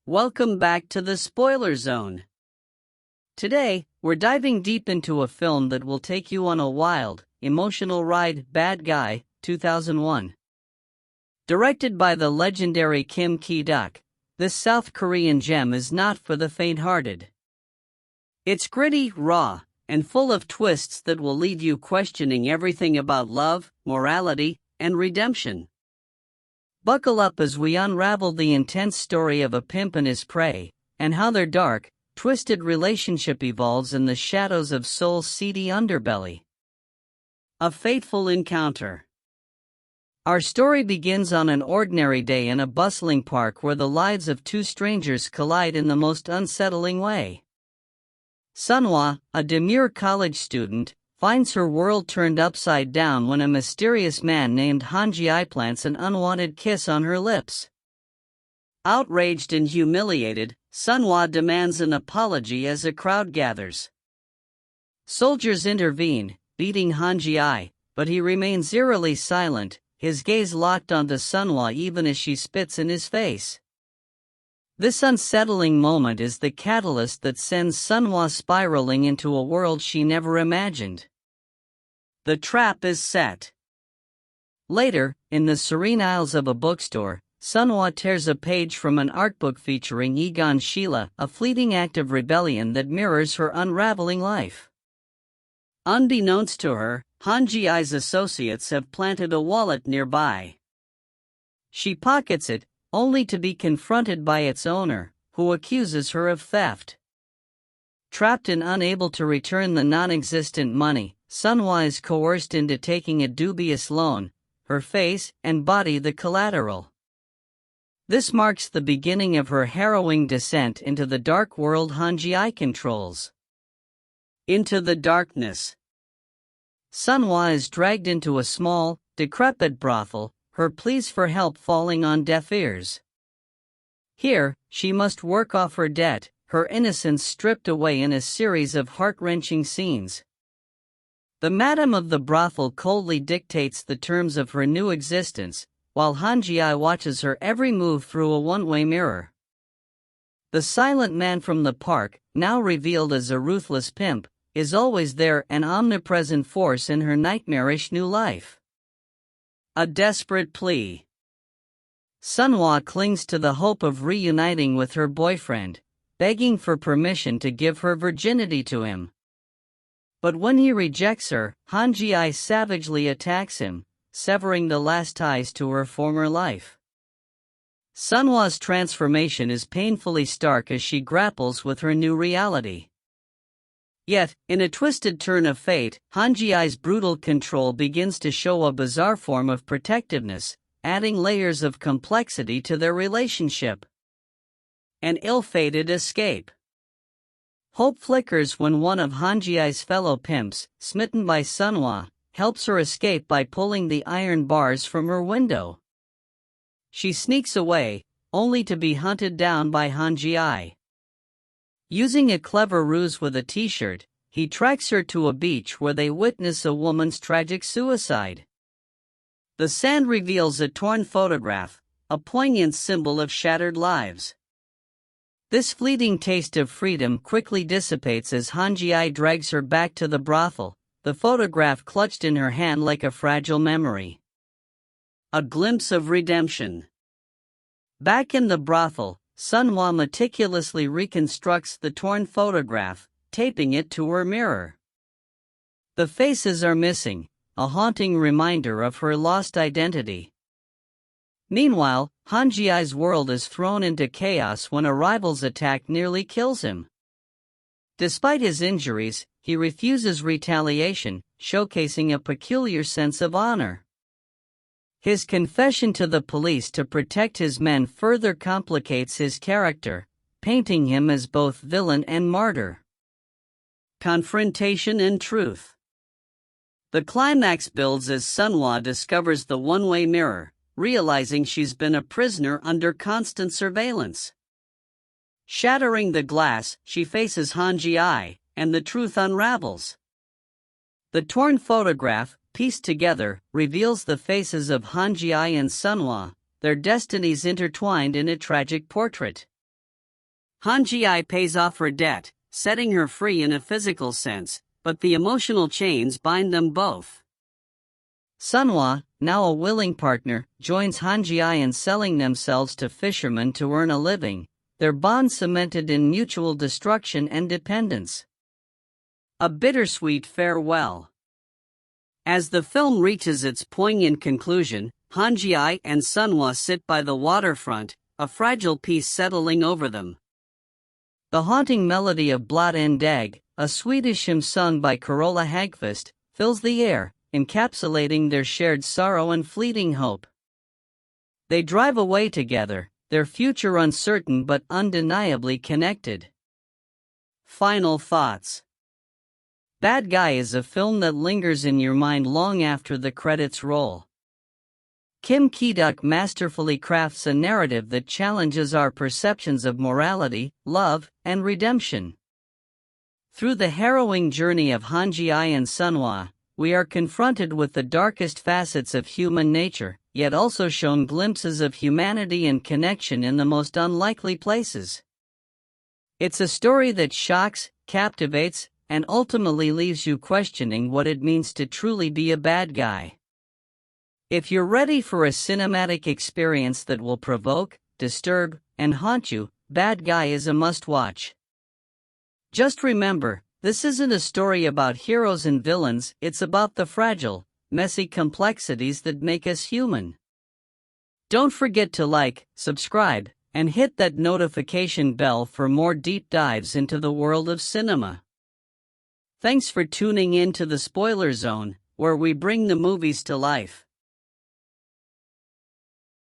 Welcome back to the spoiler zone. Today, we're diving deep into a film that will take you on a wild, emotional ride. Bad Guy, 2001. Directed by the legendary Kim Ki-duk, this South Korean gem is not for the faint-hearted. It's gritty, raw, and full of twists that will leave you questioning everything about love, morality, and redemption. Buckle up as we unravel the intense story of a pimp and his prey, and how their dark, twisted relationship evolves in the shadows of Seoul's seedy underbelly. A fateful encounter. Our story begins on an ordinary day in a bustling park where the lives of two strangers collide in the most unsettling way. Sun-hwa, a demure college student, finds her world turned upside down when a mysterious man named Han-gi plants an unwanted kiss on her lips. Outraged and humiliated, Sun-hwa demands an apology as a crowd gathers. Soldiers intervene, beating Han-gi, but he remains eerily silent, his gaze locked onto Sun-hwa even as she spits in his face. This unsettling moment is the catalyst that sends Sun-hwa spiraling into a world she never imagined. The trap is set. Later, in the serene aisles of a bookstore, Sun-hwa tears a page from an art book featuring Egon Schiele, a fleeting act of rebellion that mirrors her unraveling life. Unbeknownst to her, Han-gi's associates have planted a wallet nearby. She pockets it, only to be confronted by its owner, who accuses her of theft. Trapped and unable to return the non-existent money, Sun-hwa is coerced into taking a dubious loan, her face and body the collateral. This marks the beginning of her harrowing descent into the dark world Han-gi controls. Into the darkness. Sun-hwa is dragged into a small, decrepit brothel, her pleas for help falling on deaf ears. Here, she must work off her debt, her innocence stripped away in a series of heart-wrenching scenes. The madam of the brothel coldly dictates the terms of her new existence, while Han-gi watches her every move through a one-way mirror. The silent man from the park, now revealed as a ruthless pimp, is always there, an omnipresent force in her nightmarish new life. A desperate plea. Sun-hwa clings to the hope of reuniting with her boyfriend, begging for permission to give her virginity to him. But when he rejects her, Han-gi savagely attacks him, severing the last ties to her former life. Sun-hwa's transformation is painfully stark as she grapples with her new reality. Yet, in a twisted turn of fate, Han-gi's brutal control begins to show a bizarre form of protectiveness, adding layers of complexity to their relationship. An ill-fated escape. Hope flickers when one of Han-gi's fellow pimps, smitten by Sun-hwa, helps her escape by pulling the iron bars from her window. She sneaks away, only to be hunted down by Han-gi. Using a clever ruse with a t-shirt, he tracks her to a beach where they witness a woman's tragic suicide. The sand reveals a torn photograph, a poignant symbol of shattered lives. This fleeting taste of freedom quickly dissipates as Han-gi drags her back to the brothel, the photograph clutched in her hand like a fragile memory. A glimpse of redemption. Back in the brothel, Sun-hwa meticulously reconstructs the torn photograph, taping it to her mirror. The faces are missing, a haunting reminder of her lost identity. Meanwhile, Han-gi's world is thrown into chaos when a rival's attack nearly kills him. Despite his injuries, he refuses retaliation, showcasing a peculiar sense of honor. His confession to the police to protect his men further complicates his character, painting him as both villain and martyr. Confrontation and truth. The climax builds as Sun-hwa discovers the one-way mirror, realizing she's been a prisoner under constant surveillance. Shattering the glass, she faces Han-gi, and the truth unravels. The torn photograph, pieced together, reveals the faces of Han-gi and Sun-hwa, their destinies intertwined in a tragic portrait. Han-gi pays off her debt, setting her free in a physical sense, but the emotional chains bind them both. Sun-hwa, now a willing partner, joins Han-gi in selling themselves to fishermen to earn a living, their bond cemented in mutual destruction and dependence. A bittersweet farewell. As the film reaches its poignant conclusion, Han-gi and Sun-hwa sit by the waterfront, a fragile peace settling over them. The haunting melody of Blot en Dag, a Swedish hymn sung by Carola Hagfast, fills the air, encapsulating their shared sorrow and fleeting hope. They drive away together, their future uncertain but undeniably connected. Final thoughts. Bad Guy is a film that lingers in your mind long after the credits roll. Kim Ki-duk masterfully crafts a narrative that challenges our perceptions of morality, love, and redemption. Through the harrowing journey of Han-gi and Sun-hwa, we are confronted with the darkest facets of human nature, yet also shown glimpses of humanity and connection in the most unlikely places. It's a story that shocks, captivates, and ultimately leaves you questioning what it means to truly be a bad guy. If you're ready for a cinematic experience that will provoke, disturb, and haunt you, Bad Guy is a must-watch. Just remember, this isn't a story about heroes and villains, it's about the fragile, messy complexities that make us human. Don't forget to like, subscribe, and hit that notification bell for more deep dives into the world of cinema. Thanks for tuning in to the Spoiler Zone, where we bring the movies to life.